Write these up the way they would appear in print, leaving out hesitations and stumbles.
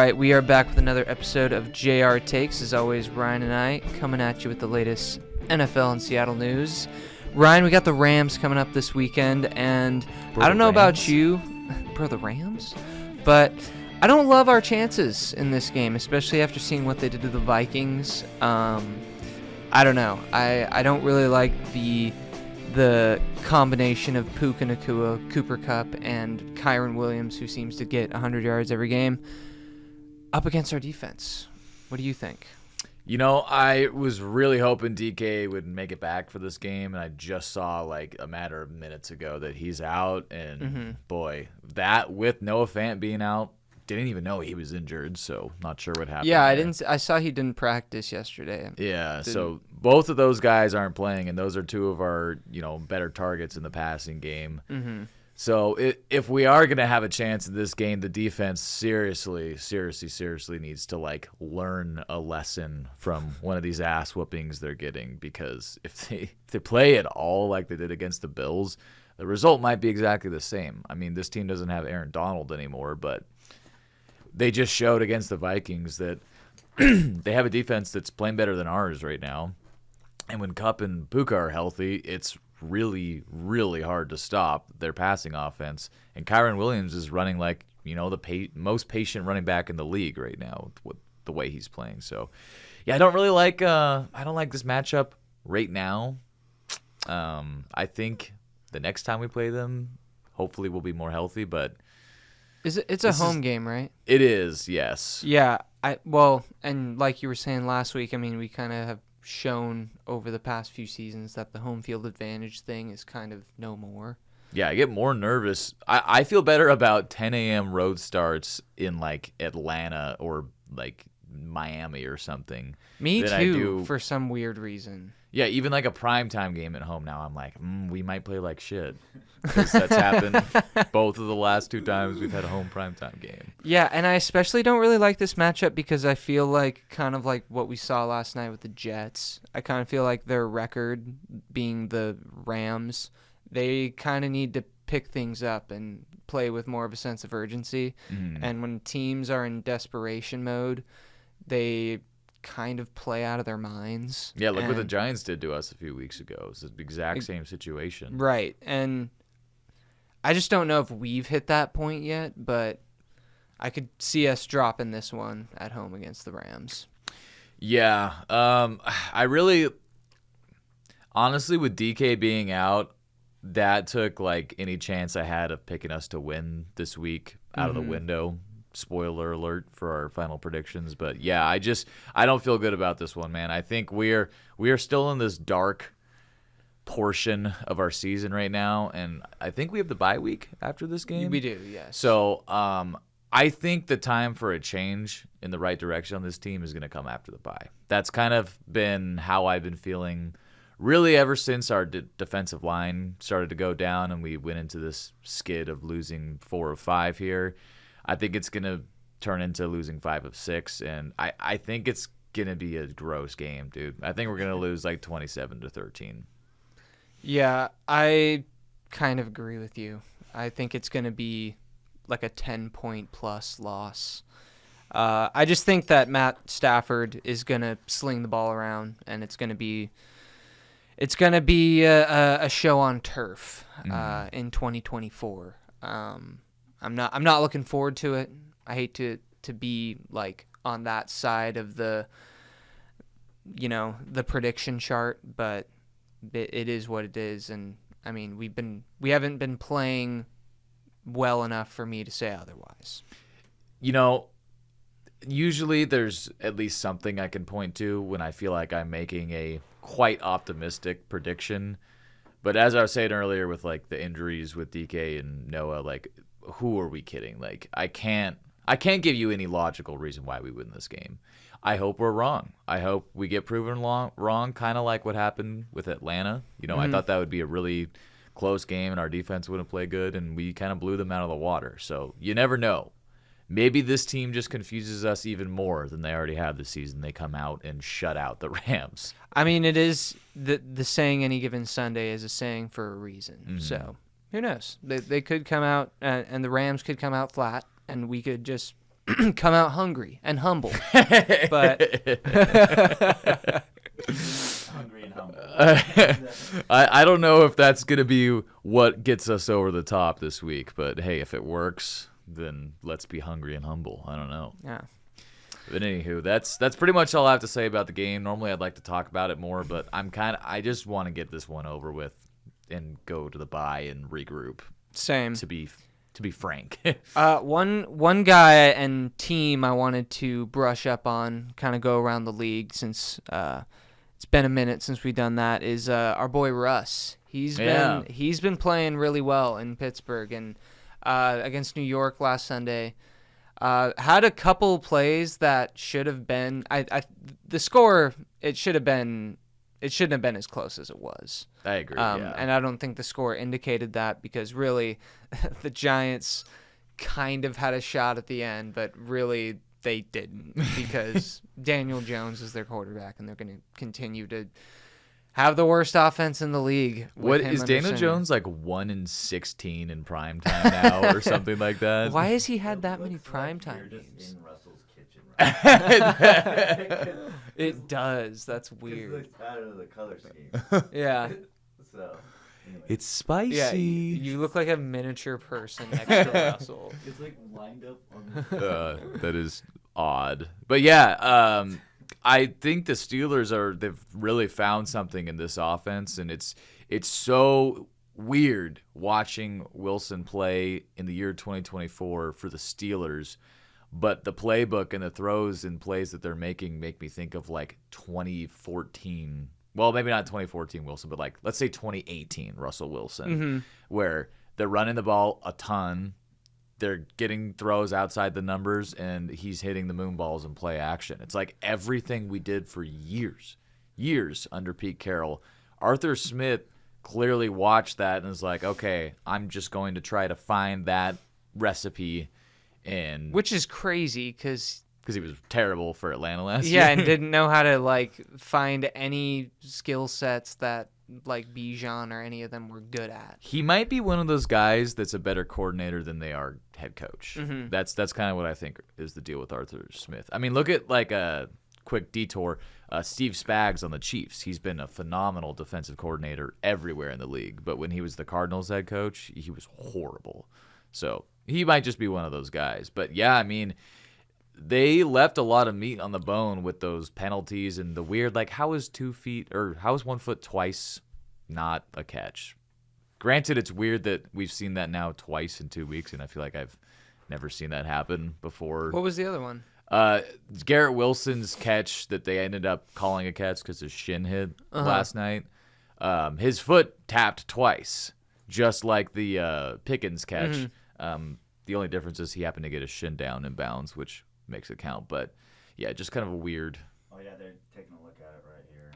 right, we are back with another episode of JR Takes. As always, Ryan and I coming at you with the latest NFL and Seattle news. Ryan, we got the Rams coming up this weekend, and I don't know about you, bro, the Rams, but I don't love our chances in this game, especially after seeing what they did to the Vikings. I don't know. I don't really like the combination of Puka Nacua, Cooper Kupp, and Kyren Williams, who seems to get 100 yards every game, up against our defense. What do you think? You know, I was really hoping DK would make it back for this game, and I just saw like a matter of minutes ago that he's out, and boy, that with Noah Fant being out, didn't even know he was injured, so not sure what happened. Yeah, there. I saw he didn't practice yesterday. Yeah, so both of those guys aren't playing, and those are two of our, better targets in the passing game. Mm-hmm. So if we are going to have a chance in this game, the defense seriously needs to learn a lesson from one of these ass whoopings they're getting, because if they play at all like they did against the Bills, the result might be exactly the same. I mean, this team doesn't have Aaron Donald anymore, but they just showed against the Vikings that they have a defense that's playing better than ours right now. And when Kupp and Puka are healthy, it's really, really hard to stop their passing offense. And Kyren Williams is running like, the most patient running back in the league right now with the way he's playing. So, yeah, I don't really like this matchup right now. I think the next time we play them, hopefully we'll be more healthy, but it's a home game, right? It is, yes. Yeah, and like you were saying last week, I mean, we kind of have shown over the past few seasons that the home field advantage thing is kind of no more. Yeah, I get more nervous. I feel better about 10 a.m. road starts in Atlanta or Miami or something. Me too, for some weird reason. Yeah, even a primetime game at home now, I'm like, we might play like shit. Because that's happened both of the last two times we've had a home primetime game. Yeah, and I especially don't really like this matchup because I feel kind of like what we saw last night with the Jets. I kind of feel like their record being the Rams, they kind of need to pick things up and play with more of a sense of urgency. Mm-hmm. And when teams are in desperation mode, they kind of play out of their minds. Yeah, look what the Giants did to us a few weeks ago. It's the exact same situation. Right, and I just don't know if we've hit that point yet, but I could see us dropping this one at home against the Rams. Yeah, I really, honestly, with DK being out, that took any chance I had of picking us to win this week out of the window. Spoiler alert for our final predictions, but yeah, I don't feel good about this one, man. I think we are still in this dark portion of our season right now, and I think we have the bye week after this game. We do, yes. So I think the time for a change in the right direction on this team is going to come after the bye. That's kind of been how I've been feeling really ever since our defensive line started to go down and we went into this skid of losing 4 of 5 here. I think it's going to turn into losing 5 of 6, and I think it's going to be a gross game, dude. I think we're going to lose 27-13. Yeah, I kind of agree with you. I think it's going to be a 10-point plus loss. I just think that Matt Stafford is going to sling the ball around, and it's going to be a show on turf in 2024. I'm not looking forward to it. I hate to be on that side of the prediction chart, but it is what it is, and I mean we haven't been playing well enough for me to say otherwise. Usually there's at least something I can point to when I feel like I'm making a quite optimistic prediction. But as I was saying earlier with the injuries with DK and Noah, who are we kidding? I can't give you any logical reason why we win this game. I hope we're wrong. I hope we get proven wrong, kind of like what happened with Atlanta. I thought that would be a really close game and our defense wouldn't play good, and we kind of blew them out of the water. So you never know. Maybe this team just confuses us even more than they already have this season. They come out and shut out the Rams. I mean, it is the saying any given Sunday is a saying for a reason. Mm-hmm. So who knows? They could come out and the Rams could come out flat, and we could just come out hungry and humble. But Hungry and humble. I don't know if that's going to be what gets us over the top this week, but hey, if it works, then let's be hungry and humble. I don't know. yeah. But anywho, that's pretty much all I have to say about the game. Normally I'd like to talk about it more, but I just want to get this one over with and go to the bye and regroup. Same. To be frank. One guy and team I wanted to brush up on, kind of go around the league since it's been a minute since we've done that, is our boy Russ. He's been playing really well in Pittsburgh and against New York last Sunday. Had a couple plays that should have been the score. It shouldn't have been as close as it was. I agree. And I don't think the score indicated that, because really the Giants kind of had a shot at the end, but really they didn't, because Daniel Jones is their quarterback and they're going to continue to have the worst offense in the league. What is Daniel Jones like 1-16 in prime time now or something like that? Why has he had that many primetime You're games? just in Russell's kitchen, right? It does. That's It weird. looks out of the color scheme. Yeah. So, anyway. It's spicy. Yeah, you look like a miniature person next to Russell. It's like lined up on the... That is odd. But yeah, I think the Steelers they've really found something in this offense, and it's so weird watching Wilson play in the year 2024 for the Steelers, but the playbook and the throws and plays that they're making make me think of like 2014. Well, maybe not 2014 Wilson, but like let's say 2018 Russell Wilson, where they're running the ball a ton. They're getting throws outside the numbers, and he's hitting the moon balls in play action. It's like everything we did for years under Pete Carroll. Arthur Smith clearly watched that and is like, okay, I'm just going to try to find that recipe. And Which is crazy, because he was terrible for Atlanta last year. and didn't know how to like find any skill sets that like Bijan or any of them were good at. He might be one of those guys that's a better coordinator than they are head coach. That's kind of what I think is the deal with Arthur Smith. I mean, look at like a quick detour. Steve Spags on the Chiefs. He's been a phenomenal defensive coordinator everywhere in the league, but when he was the Cardinals head coach, he was horrible. So he might just be one of those guys. But yeah, I mean, they left a lot of meat on the bone with those penalties and the weird, like, how is 1 foot twice not a catch? Granted, it's weird that we've seen that now twice in 2 weeks, and I feel like I've never seen that happen before. What was the other one? Garrett Wilson's catch that they ended up calling a catch because his shin hit last night. His foot tapped twice, just like the Pickens catch. The only difference is he happened to get his shin down in bounds, which makes it count. But yeah, just kind of a weird. Oh, yeah, they're taking a look at it right here.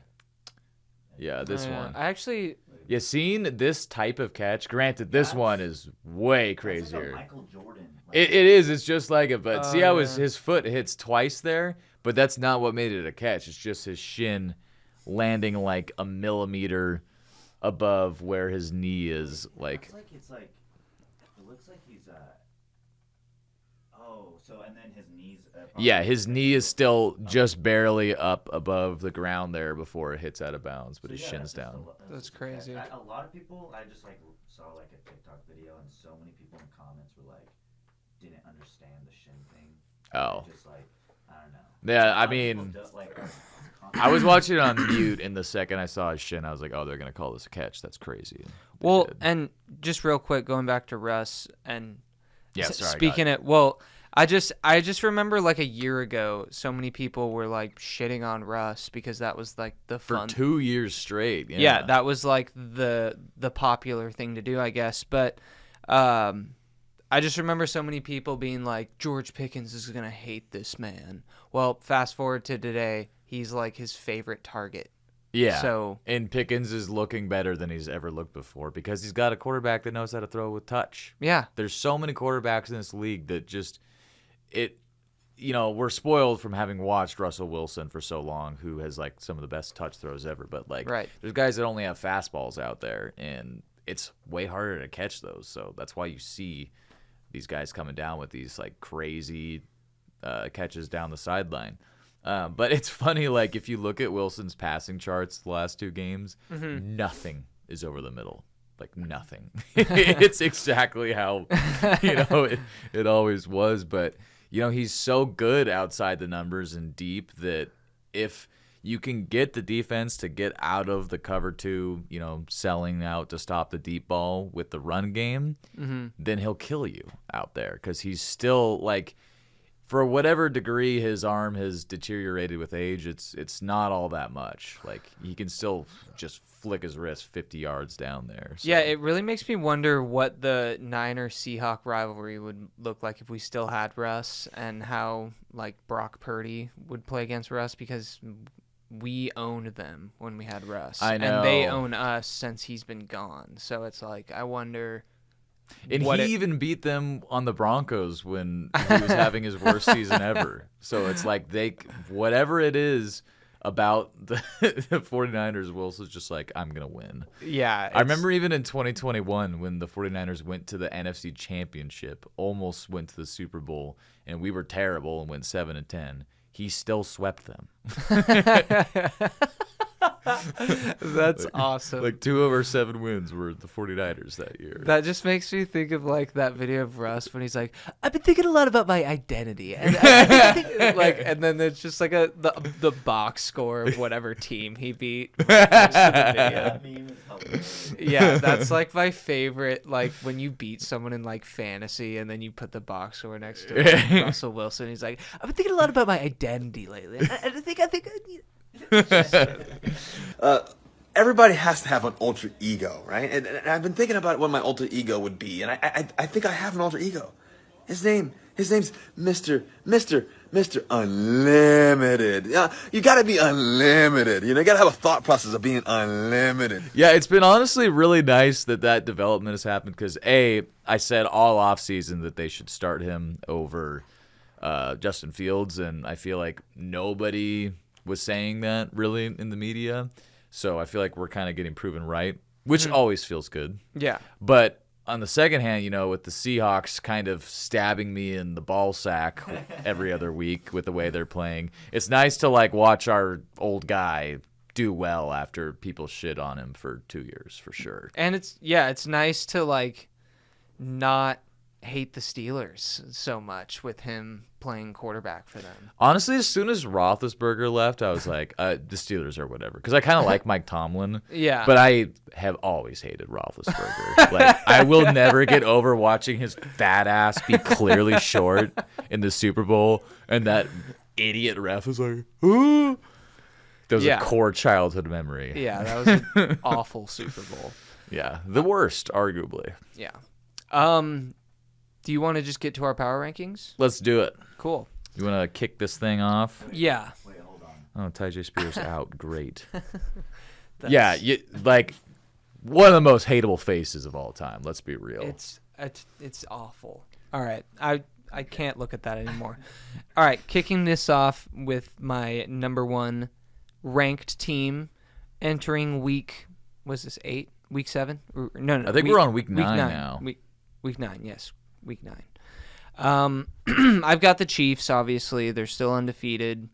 Yeah, this one. I actually. Yeah, seeing this type of catch. Granted, this one is way crazier. That's like a Michael Jordan. It is. It's just like it. But see how his foot hits twice there? But that's not what made it a catch. It's just his shin landing like a millimeter above where his knee is. Like. It looks like he's and then his knees. Yeah, his knee is still just barely up above the ground there before it hits out of bounds, but his shin's down. That's crazy. A lot of people, I just saw a TikTok video, and so many people in the comments were didn't understand the shin thing. Oh. Just I don't know. Yeah, I mean, I was watching it on mute, and the second I saw his shin, I was like, oh, they're gonna call this a catch. That's crazy. Well, and just real quick, going back to Russ and speaking it. Well, I just remember like a year ago, so many people were like shitting on Russ because that was like the fun. For 2 years straight. Yeah, that was like the popular thing to do, I guess. But I just remember so many people being like, George Pickens is gonna hate this man. Well, fast forward to today, he's like his favorite target. Yeah. So and Pickens is looking better than he's ever looked before because he's got a quarterback that knows how to throw with touch. Yeah. There's so many quarterbacks in this league that just we're spoiled from having watched Russell Wilson for so long, who has like some of the best touch throws ever. But there's guys that only have fastballs out there, and it's way harder to catch those. So that's why you see these guys coming down with these like crazy catches down the sideline. But it's funny, like, if you look at Wilson's passing charts the last 2 games, nothing is over the middle. Like, nothing. It's exactly how, it always was. But, he's so good outside the numbers and deep that if you can get the defense to get out of the cover 2, selling out to stop the deep ball with the run game, then he'll kill you out there because he's still, like, for whatever degree his arm has deteriorated with age, it's not all that much. Like, he can still just flick his wrist 50 yards down there. So. Yeah, it really makes me wonder what the Niner-Seahawk rivalry would look like if we still had Russ, and how, like, Brock Purdy would play against Russ, because we owned them when we had Russ. I know. And they own us since he's been gone. So it's like, I wonder... And he even beat them on the Broncos when he was having his worst season ever. So it's like whatever it is about the 49ers, Wilson's just like, I'm going to win. Yeah. I remember even in 2021 when the 49ers went to the NFC Championship, almost went to the Super Bowl, and we were terrible and went 7-10. He still swept them. That's awesome. Like 2 of our 7 wins were the 49ers that year. That just makes me think of, like, that video of Russ when he's like, I've been thinking a lot about my identity, and I think, like, and then there's just like the box score of whatever team he beat. That meme is hilarious. Yeah, that's like my favorite. Like, when you beat someone in, like, fantasy, and then you put the box score next to it, like Russell Wilson. He's like, I've been thinking a lot about my identity lately. I think everybody has to have an alter ego, right? And I've been thinking about what my alter ego would be, and I think I have an alter ego. His name's Mr. Unlimited. You gotta be unlimited. You gotta have a thought process of being unlimited. Yeah, it's been honestly really nice that development has happened because, I said all offseason that they should start him over Justin Fields, and I feel like nobody was saying that really in the media. So I feel like we're kind of getting proven right, which always feels good. Yeah. But on the second hand, with the Seahawks kind of stabbing me in the ball sack every other week with the way they're playing, it's nice to, like, watch our old guy do well after people shit on him for 2 years, for sure. And it's nice to, like, not hate the Steelers so much with him playing quarterback for them. Honestly, as soon as Roethlisberger left, I was like, the Steelers are whatever. Because I kind of like Mike Tomlin. Yeah. But I have always hated Roethlisberger. Like, I will never get over watching his fat ass be clearly short in the Super Bowl. And that idiot ref was like, ooh. That was a core childhood memory. Yeah, that was an awful Super Bowl. Yeah, the worst, arguably. Yeah. Do you want to just get to our power rankings? Let's do it. Cool. You want to kick this thing off? Yeah. Wait, hold on. Oh, Tyjae Spears out. Great. Yeah, like, one of the most hateable faces of all time. Let's be real. It's awful. All right. I can't look at that anymore. All right. Kicking this off with my number 1 ranked team entering week, was this 8? Week 7? No. I think we're on week 9 now. Week 9, yes. Week 9. I've got the Chiefs, obviously. They're still undefeated.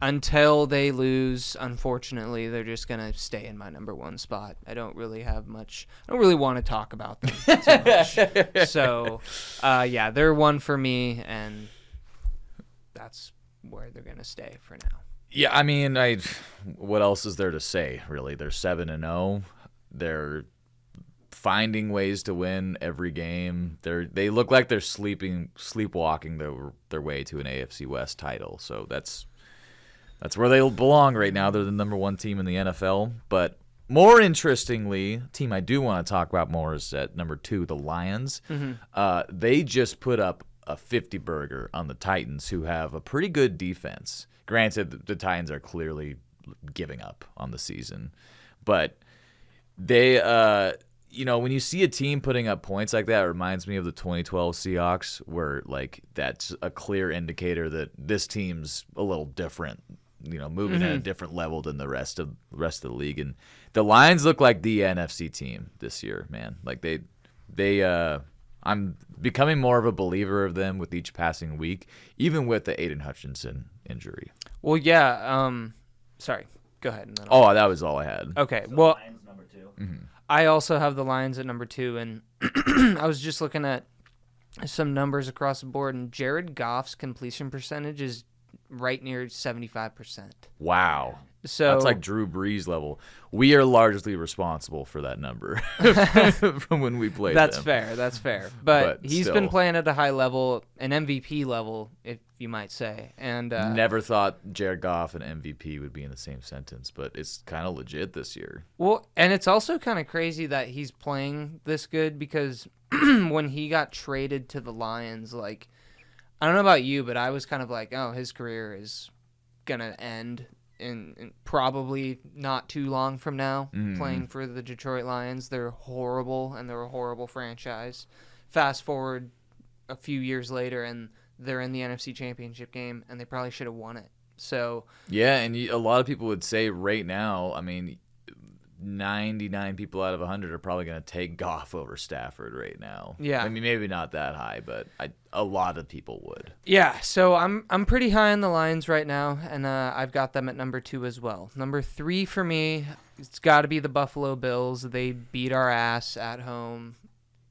Until they lose, unfortunately, they're just going to stay in my number 1 spot. I don't really want to talk about them too much. So, they're 1 for me, and that's where they're going to stay for now. Yeah, I mean, what else is there to say, really? They're 7-0. They're finding ways to win every game. They look like they're sleepwalking their way to an AFC West title. So that's where they belong right now. They're the number 1 team in the NFL. But more interestingly, a team I do want to talk about more is at number 2, the Lions. Mm-hmm. They just put up a 50-burger on the Titans, who have a pretty good defense. Granted, the Titans are clearly giving up on the season. But they, when you see a team putting up points like that, it reminds me of the 2012 Seahawks, where, like, that's a clear indicator that this team's a little different, moving at a different level than the rest of the league. And the Lions look like the NFC team this year, man. Like, they I'm becoming more of a believer of them with each passing week, even with the Aiden Hutchinson injury. Well, yeah. Sorry. Go ahead. And then Oh, that was all I had. Okay. So Well, Lions number 2. Mm-hmm. I also have the Lions at number 2, and I was just looking at some numbers across the board, and Jared Goff's completion percentage is right near 75%. Wow. So That's like Drew Brees level. We are largely responsible for that number from when we played That's them. fair. That's fair. But he's been still. playing at a high level, an MVP level, if you might say. And Never thought Jared Goff and MVP would be in the same sentence, but it's kind of legit this year. well, and it's also kind of crazy that he's playing this good because when he got traded to the Lions, like, I don't know about you, but I was kind of like, oh, his career is gonna end in probably not too long from now, playing for the Detroit Lions. They're horrible, and they're a horrible franchise. Fast forward a few years later, and they're in the NFC Championship game, and they probably should have won it. So Yeah, and a lot of people would say right now, I mean, 99 people out of 100 are probably going to take Goff over Stafford right now. Yeah. I mean, maybe not that high, but a lot of people would. yeah, so I'm pretty high on the Lions right now, and I've got them at number 2 as well. Number 3 for me, it's got to be the Buffalo Bills. They beat our ass at home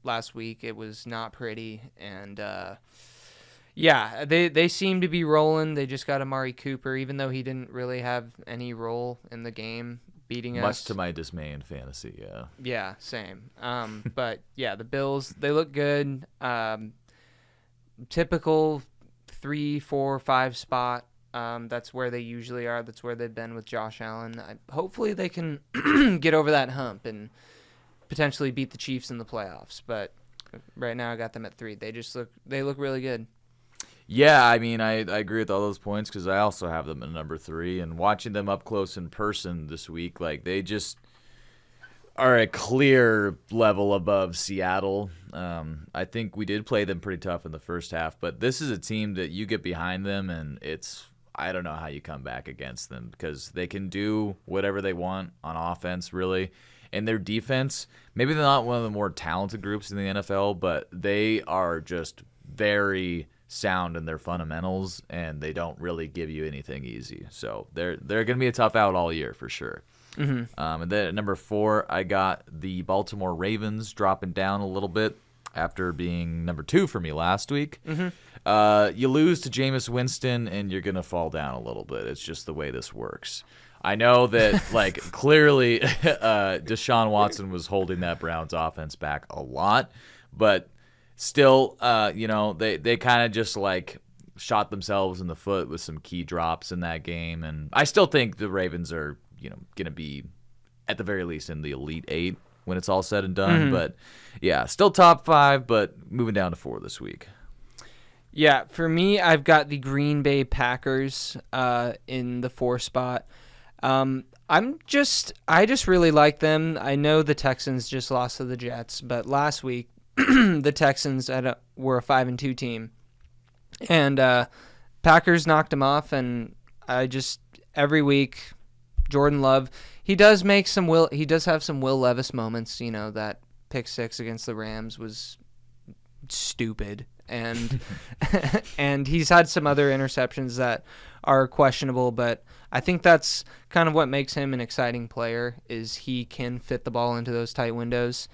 last week. It was not pretty, and yeah, they seem to be rolling. They just got Amari Cooper, even though he didn't really have any role in the game, beating us. Much to my dismay in fantasy, yeah. Yeah, same. But yeah, the Bills, they look good. Typical 3, 4, 5 spot. That's where they usually are. That's where they've been with Josh Allen. Hopefully they can get over that hump and potentially beat the Chiefs in the playoffs. But right now I got them at 3. They look really good. Yeah, I mean, I agree with all those points because I also have them at number 3. And watching them up close in person this week, like, they just are a clear level above Seattle. I think we did play them pretty tough in the first half, but this is a team that you get behind them, and I don't know how you come back against them because they can do whatever they want on offense, really. And their defense, maybe they're not one of the more talented groups in the NFL, but they are just very sound in their fundamentals, and they don't really give you anything easy. So they're going to be a tough out all year for sure. Mm-hmm. And then at number 4, I got the Baltimore Ravens dropping down a little bit after being number 2 for me last week. Mm-hmm. You lose to Jameis Winston, and you're going to fall down a little bit. It's just the way this works. I know that, like, clearly Deshaun Watson was holding that Browns offense back a lot, but still, they kind of just, like, shot themselves in the foot with some key drops in that game. And I still think the Ravens are, going to be, at the very least, in the Elite 8 when it's all said and done. Mm-hmm. But, yeah, still top 5, but moving down to 4 this week. Yeah, for me, I've got the Green Bay Packers in the 4 spot. I just really like them. I know the Texans just lost to the Jets, but last week the Texans were a 5-2 team, and Packers knocked them off. And every week, Jordan Love, he does have some Will Levis moments. That pick 6 against the Rams was stupid, and and he's had some other interceptions that are questionable, but I think that's kind of what makes him an exciting player, is he can fit the ball into those tight windows.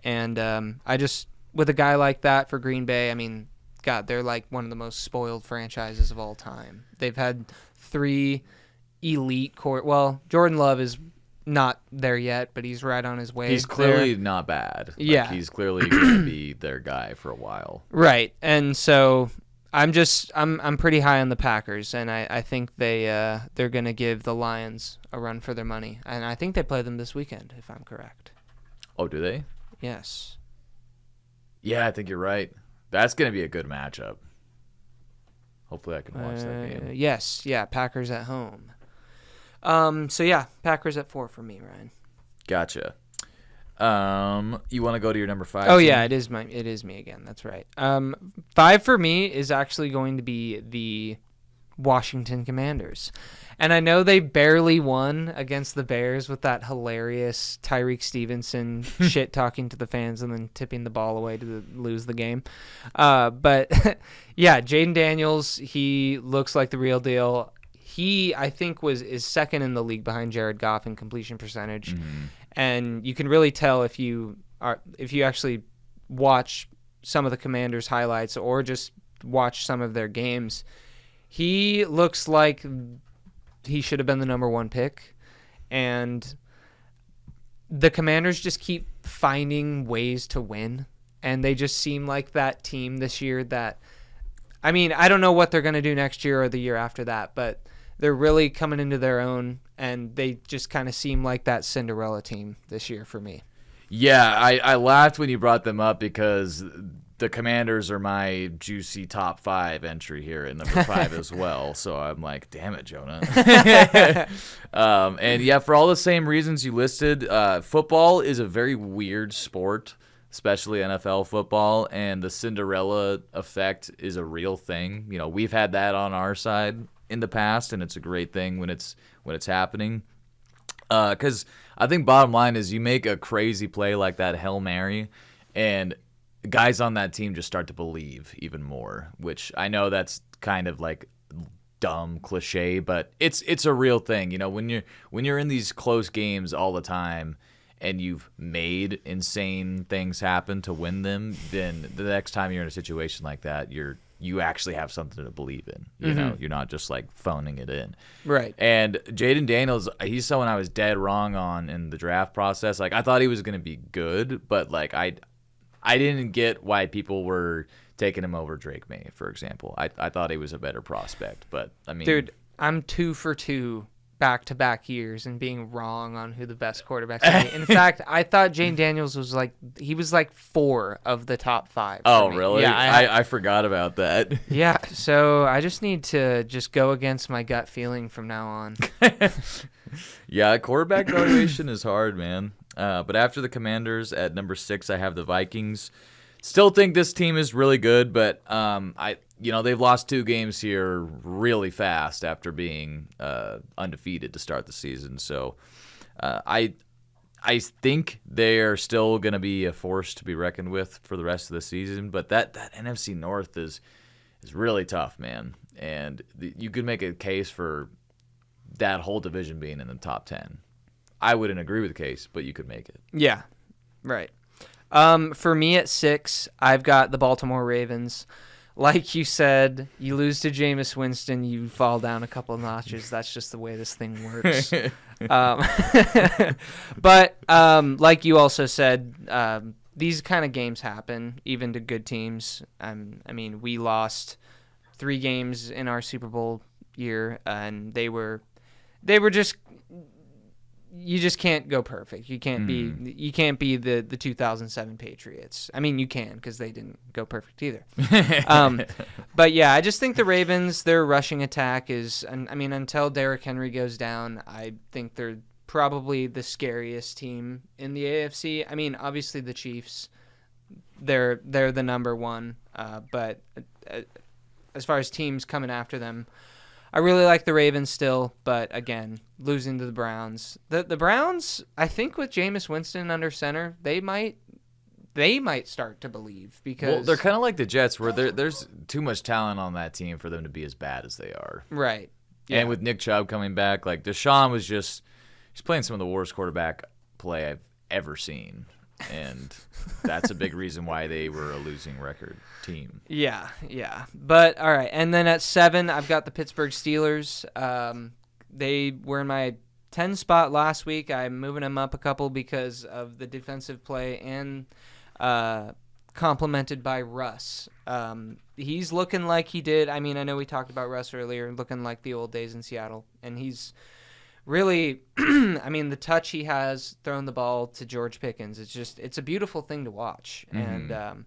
And with a guy like that for Green Bay, I mean, God, they're like one of the most spoiled franchises of all time. They've had 3 elite well, Jordan Love is not there yet, but he's right on his way. He's clearly not bad. Yeah. He's clearly going to be their guy for a while. Right. And so I'm pretty high on the Packers, and I think they're going to give the Lions a run for their money. And I think they play them this weekend, if I'm correct. Oh, do they? Yes. Yeah, I think you're right. That's going to be a good matchup. Hopefully I can watch that game. Yes. Yeah, Packers at home. So yeah, Packers at 4 for me, Ryan. Gotcha. You want to go to your number 5? Oh yeah, it is me again. That's right. 5 for me is actually going to be the Washington Commanders. And I know they barely won against the Bears with that hilarious Tyreek Stevenson shit talking to the fans and then tipping the ball away to lose the game. But yeah, Jaden Daniels, he looks like the real deal. He, I think, is second in the league behind Jared Goff in completion percentage. And you can really tell if you actually watch some of the Commanders highlights or just watch some of their games. He looks like he should have been the number 1 pick, and the Commanders just keep finding ways to win, and they just seem like that team this year that, I mean, I don't know what they're going to do next year or the year after that, but they're really coming into their own, and they just kind of seem like that Cinderella team this year for me. Yeah, I laughed when you brought them up because the Commanders are my juicy top 5 entry here at number 5 as well. So I'm like, damn it, Jonah. And yeah, for all the same reasons you listed, football is a very weird sport, especially NFL football, and the Cinderella effect is a real thing. You know, we've had that on our side in the past, and it's a great thing when it's happening. Because I think bottom line is you make a crazy play like that Hail Mary, and guys on that team just start to believe even more, which I know that's kind of like dumb cliche, but it's a real thing. You know, when you're in these close games all the time and you've made insane things happen to win them, then the next time you're in a situation like that, you actually have something to believe in. You know, you're not just like phoning it in. Right. And Jaden Daniels, he's someone I was dead wrong on in the draft process. Like, I thought he was going to be good, but like I didn't get why people were taking him over Drake May, for example. I thought he was a better prospect, but I mean, dude, I'm 2 for 2 back-to-back years and being wrong on who the best quarterbacks are. In fact, I thought Jane Daniels was like 4 of the top 5. Oh, really? Yeah, I forgot about that. Yeah, so I just need to just go against my gut feeling from now on. Yeah, quarterback valuation is hard, man. But after the Commanders at number 6, I have the Vikings. Still think this team is really good, but they've lost 2 games here really fast after being undefeated to start the season. So I think they are still going to be a force to be reckoned with for the rest of the season. But that NFC North is really tough, man. And you could make a case for that whole division being in the top 10. I wouldn't agree with the case, but you could make it. Yeah, right. For me at 6, I've got the Baltimore Ravens. Like you said, you lose to Jameis Winston, you fall down a couple of notches. That's just the way this thing works. But like you also said, these kind of games happen, even to good teams. I mean, we lost 3 games in our Super Bowl year, and they were just. You just can't go perfect. You can't be the 2007 Patriots. I mean, you can because they didn't go perfect either. But yeah, I just think the Ravens, their rushing attack is. I mean, until Derrick Henry goes down, I think they're probably the scariest team in the AFC. I mean, obviously the Chiefs, they're the number 1. But as far as teams coming after them, I really like the Ravens still, but again, losing to the Browns. The Browns, I think with Jameis Winston under center, they might start to believe because they're kind of like the Jets, where there's too much talent on that team for them to be as bad as they are. Right. Yeah. And with Nick Chubb coming back, like Deshaun he's playing some of the worst quarterback play I've ever seen. And that's a big reason why they were a losing record team. Yeah. But, all right. And then at 7, I've got the Pittsburgh Steelers. They were in my 10 spot last week. I'm moving them up a couple because of the defensive play and complemented by Russ. He's looking like he did. I mean, I know we talked about Russ earlier, looking like the old days in Seattle. And he's really, I mean, the touch he has throwing the ball to George Pickens, it's a beautiful thing to watch. Mm-hmm. And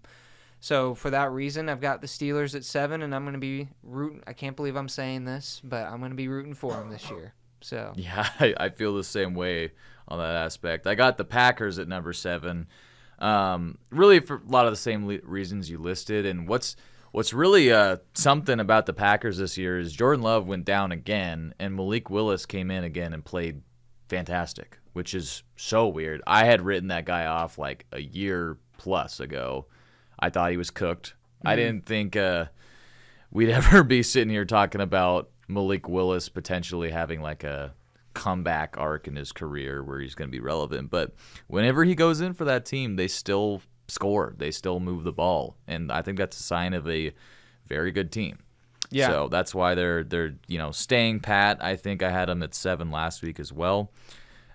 so for that reason, I've got the Steelers at 7, and I'm going to be rooting. I can't believe I'm saying this, but I'm going to be rooting for them this year. So yeah, I feel the same way on that aspect. I got the Packers at number 7, really for a lot of the same reasons you listed. And what's What's really something about the Packers this year is Jordan Love went down again, and Malik Willis came in again and played fantastic, which is so weird. I had written that guy off like a year plus ago. I thought he was cooked. I didn't think we'd ever be sitting here talking about Malik Willis potentially having like a comeback arc in his career where he's going to be relevant. But whenever he goes in for that team, they still score. They still move the ball. And I think that's a sign of a very good team. Yeah. So that's why they're staying pat. I think I had them at 7 last week as well.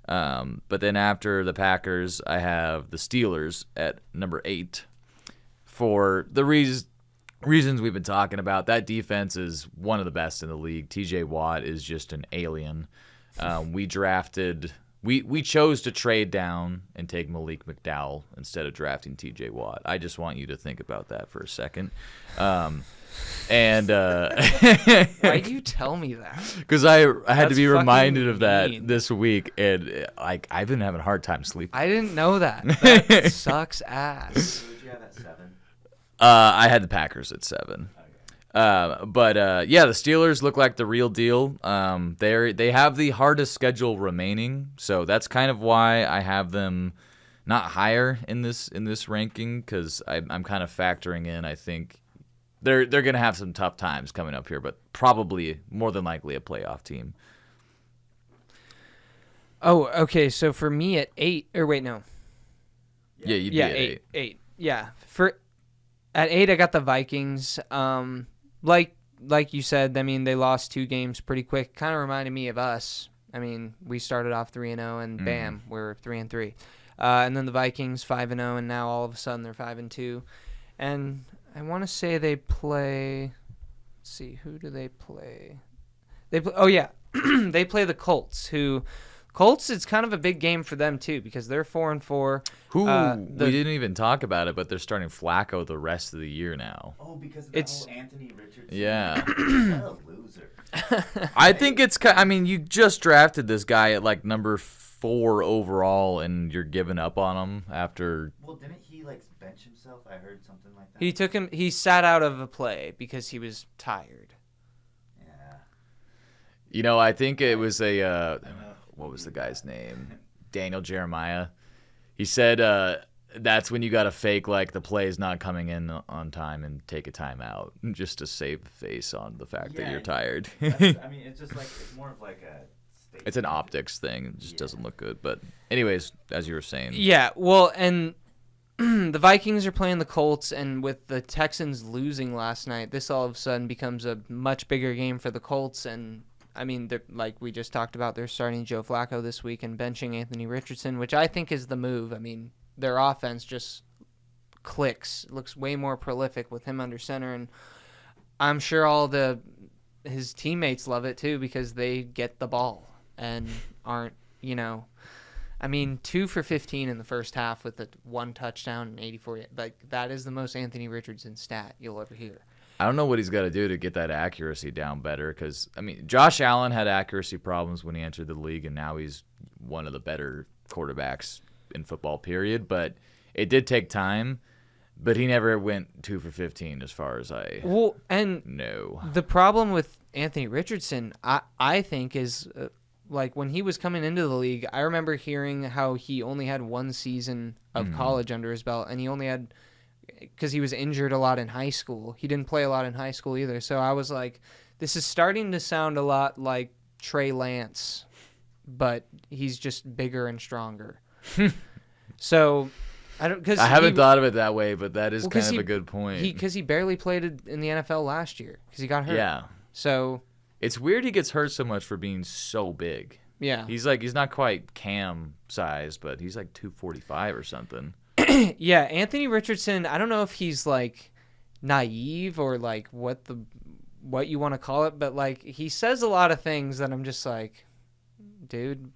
But then after the Packers, I have the Steelers at number 8 for the reasons we've been talking about. That defense is one of the best in the league. TJ Watt is just an alien. We chose to trade down and take Malik McDowell instead of drafting TJ Watt. I just want you to think about that for a second. Why'd you tell me that? Because I had to be reminded of that mean. this week, and I've been having a hard time sleeping. I didn't know that. That sucks ass. Who did you have at 7? I had the Packers at 7. But the Steelers look like the real deal. They have the hardest schedule remaining, so that's kind of why I have them not higher in this ranking, because I'm kind of factoring in. I think they're gonna have some tough times coming up here, but probably more than likely a playoff team. Oh, okay. So for me at 8, or wait, no. Yeah, you'd be at 8. 8. Yeah. At 8, I got the Vikings. Like you said, I mean, they lost 2 games pretty quick. Kind of reminded me of us. I mean, we started off 3-0, and bam, we're 3-3. And then the Vikings 5-0, and now all of a sudden they're 5-2. And I want to say they play. Let's see, who do they play? They play the Colts. Colts, it's kind of a big game for them too, because they're 4-4. We didn't even talk about it, but they're starting Flacco the rest of the year now. Oh, because of that whole Anthony Richardson. Yeah. What a loser. I think it's. I mean, you just drafted this guy at like number 4 overall, and you're giving up on him after. Well, didn't he bench himself? I heard something like that. He sat out of a play because he was tired. Yeah. I think it was what was the guy's name? Daniel Jeremiah. He said that's when you got to fake like the play is not coming in on time and take a timeout just to save the face on the fact that you're tired. It's just it's more of a state. It's an optics thing. It just doesn't look good. But anyways, as you were saying. Yeah, well, and the Vikings are playing the Colts, and with the Texans losing last night, this all of a sudden becomes a much bigger game for the Colts. And I mean, like we just talked about, they're starting Joe Flacco this week and benching Anthony Richardson, which I think is the move. I mean, their offense just clicks. It looks way more prolific with him under center, and I'm sure his teammates love it too, because they get the ball and aren't, 2 for 15 in the first half with 1 touchdown and 84. That is the most Anthony Richardson stat you'll ever hear. I don't know what he's got to do to get that accuracy down better, because, Josh Allen had accuracy problems when he entered the league, and now he's one of the better quarterbacks in football, period. But it did take time, but he never went 2 for 15 as far as I know. The problem with Anthony Richardson, I think, is when he was coming into the league, I remember hearing how he only had 1 season of college under his belt, and he only had – because he was injured a lot in high school. He didn't play a lot in high school either. So I was like, this is starting to sound a lot like Trey Lance, but he's just bigger and stronger. So I haven't thought of it that way, but that is kind of a good point. Because he barely played in the NFL last year because he got hurt. Yeah. So it's weird he gets hurt so much for being so big. Yeah. He's not quite Cam size, but he's 245 or something. Yeah, Anthony Richardson, I don't know if he's naive or what you want to call it, but he says a lot of things that I'm just dude,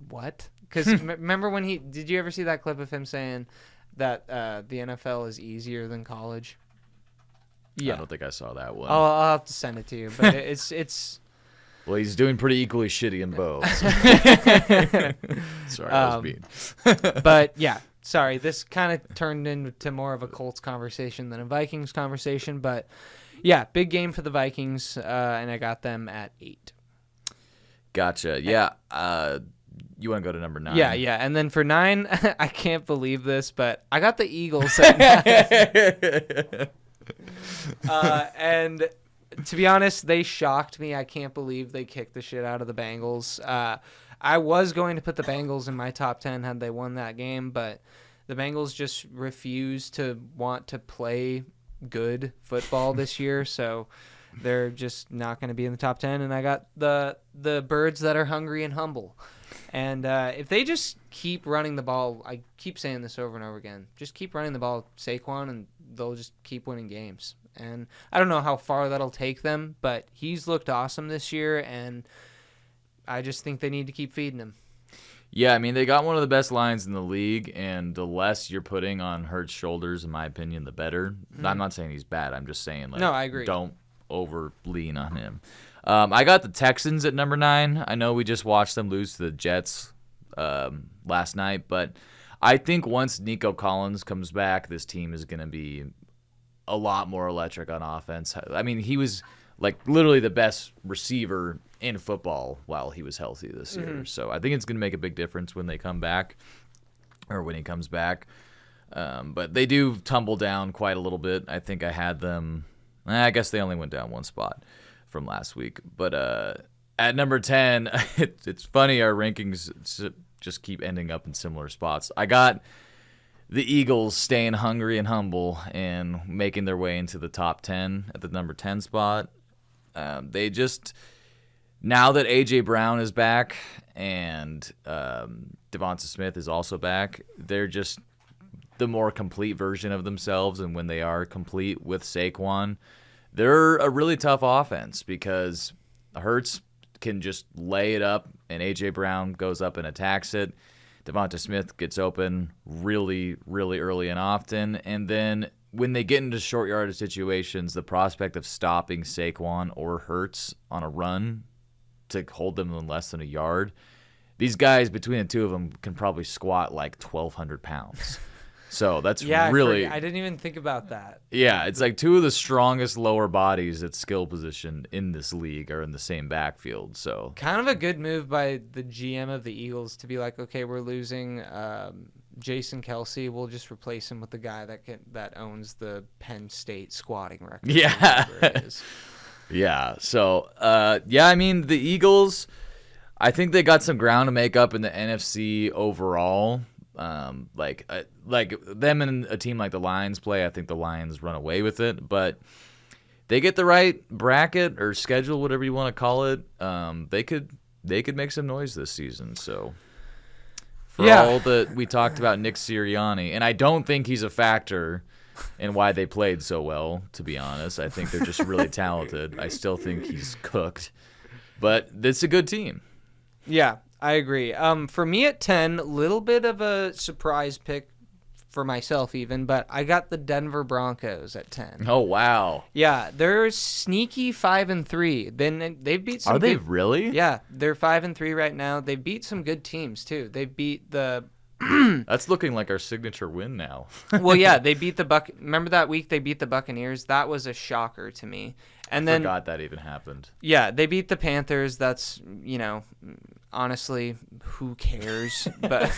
what? Because remember when did you ever see that clip of him saying that the NFL is easier than college? Yeah. I don't think I saw that one. I'll have to send it to you, but it's well, he's doing pretty equally shitty in both. Sorry, I was mean. But yeah. Sorry, this kind of turned into more of a Colts conversation than a Vikings conversation, but yeah, big game for the Vikings, and I got them at 8. Gotcha. Yeah. You want to go to number 9? Yeah, and then for 9, I can't believe this, but I got the Eagles at 9. And to be honest, they shocked me. I can't believe they kicked the shit out of the Bengals. I was going to put the Bengals in my top 10 had they won that game, but the Bengals just refused to want to play good football this year, so they're just not going to be in the top 10. And I got the birds that are hungry and humble. And if they just keep running the ball, I keep saying this over and over again, just keep running the ball, Saquon, and they'll just keep winning games. And I don't know how far that'll take them, but he's looked awesome this year, and I just think they need to keep feeding him. Yeah, I mean, they got one of the best lines in the league, and the less you're putting on Hurts' shoulders, in my opinion, the better. I'm not saying he's bad. I'm just saying, no, I agree. Don't over lean on him. I got the Texans at number 9. I know we just watched them lose to the Jets last night, but I think once Nico Collins comes back, this team is going to be a lot more electric on offense. I mean, he was like literally the best receiver in football while he was healthy this year. So I think it's going to make a big difference when they come back, or when he comes back. But they do tumble down quite a little bit. I think I had them. I guess they only went down one spot from last week. But at number 10, it's funny, our rankings just keep ending up in similar spots. I got the Eagles staying hungry and humble and making their way into the top 10 at the number 10 spot. They just, now that A.J. Brown is back and Devonta Smith is also back, they're just the more complete version of themselves. And when they are complete with Saquon, they're a really tough offense because Hurts can just lay it up and A.J. Brown goes up and attacks it. Devonta Smith gets open really, really early and often. And then when they get into short yardage situations, the prospect of stopping Saquon or Hurts on a run to hold them in less than a yard, these guys, between the two of them, can probably squat like 1,200 pounds. So that's really... I didn't even think about that. Yeah, it's like two of the strongest lower bodies at skill position in this league are in the same backfield. So kind of a good move by the GM of the Eagles to be like, okay, we're losing Jason Kelsey. We'll just replace him with the guy that owns the Penn State squatting record. Yeah. Yeah. So, I mean, the Eagles, I think they got some ground to make up in the NFC overall. Like them and a team like the Lions play, I think the Lions run away with it, but they get the right bracket or schedule, whatever you want to call it. They could make some noise this season. So for all that we talked about Nick Sirianni, and I don't think he's a factor in why they played so well, to be honest. I think they're just really talented. I still think he's cooked, but it's a good team. Yeah, I agree. For me at 10, a little bit of a surprise pick for myself even, but I got the Denver Broncos at 10. Oh, wow. Yeah, they're sneaky 5-3. Then they've beat some Are they really? Yeah, they're 5-3 right now. They beat some good teams too. They beat the That's looking like our signature win now. Well, yeah, they beat the Remember that week they beat the Buccaneers? That was a shocker to me. And then forgot that even happened. Yeah, they beat the Panthers. That's, honestly, who cares? But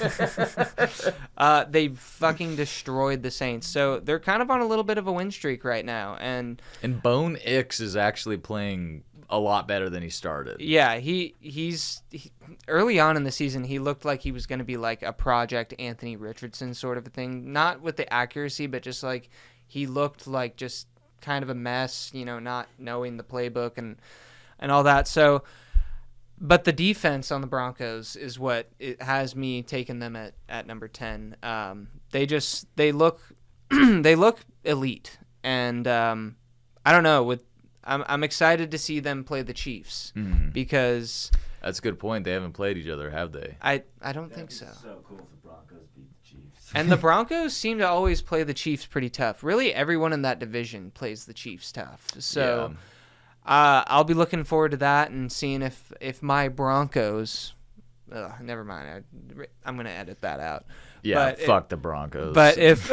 they fucking destroyed the Saints. So they're kind of on a little bit of a win streak right now. And Bone Ix is actually playing a lot better than he started. Yeah, he's early on in the season, he looked like he was going to be like a Project Anthony Richardson sort of a thing. Not with the accuracy, but just like he looked like just kind of a mess, not knowing the playbook and all that. So, but the defense on the Broncos is what it has me taking them at number 10. They look they look elite, and I don't know. I'm excited to see them play the Chiefs because that's a good point. They haven't played each other, have they? I don't think so. So cool if the Broncos beat the Chiefs. And the Broncos seem to always play the Chiefs pretty tough. Really, everyone in that division plays the Chiefs tough. So I'll be looking forward to that and seeing if my Broncos never mind. I'm gonna edit that out. Yeah, But fuck the Broncos. But if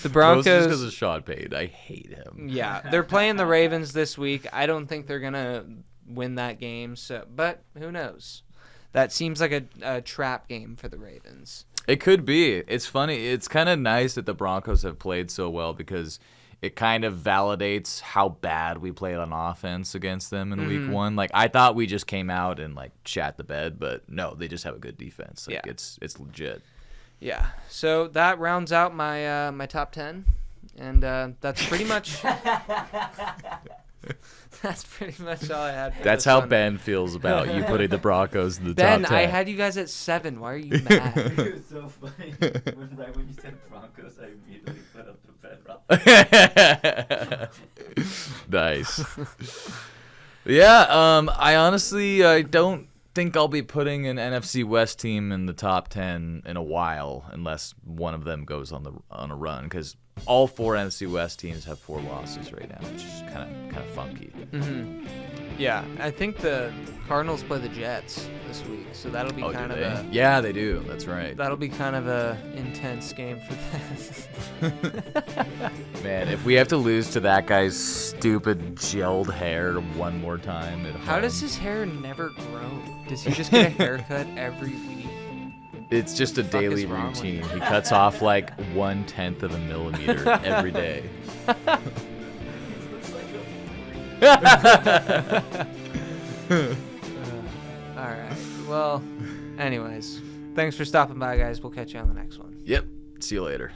the Broncos, mostly because of Sean Payton, I hate him. Yeah, they're playing the Ravens this week. I don't think they're gonna win that game. So, but who knows? That seems like a trap game for the Ravens. It could be. It's funny. It's kind of nice that the Broncos have played so well because it kind of validates how bad we played on offense against them in week 1. Like, I thought we just came out and like shat the bed, but no, they just have a good defense. Like, it's legit. Yeah. So that rounds out my my top 10, and that's pretty much that's pretty much all I had. That's how Ben feels about you putting the Broncos in the top 10. Ben, I had you guys at 7. Why are you mad? It was so funny. Right when you said Broncos, I immediately put up the Ben Roethlisberger. Nice. Yeah, I don't think I'll be putting an NFC West team in the top 10 in a while unless one of them goes on a run, because all 4 NFC West teams have 4 losses right now, which is kind of funky. Mm-hmm. Yeah, I think the Cardinals play the Jets this week, so that'll be kind of a yeah, they do. That's right. That'll be kind of a intense game for them. Man, if we have to lose to that guy's stupid gelled hair one more time at home. How does his hair never grow? Does he just get a haircut every week? It's just a daily routine. He cuts off like 1/10 of a millimeter every day. All right. Well, anyways, thanks for stopping by, guys. We'll catch you on the next one. Yep. See you later.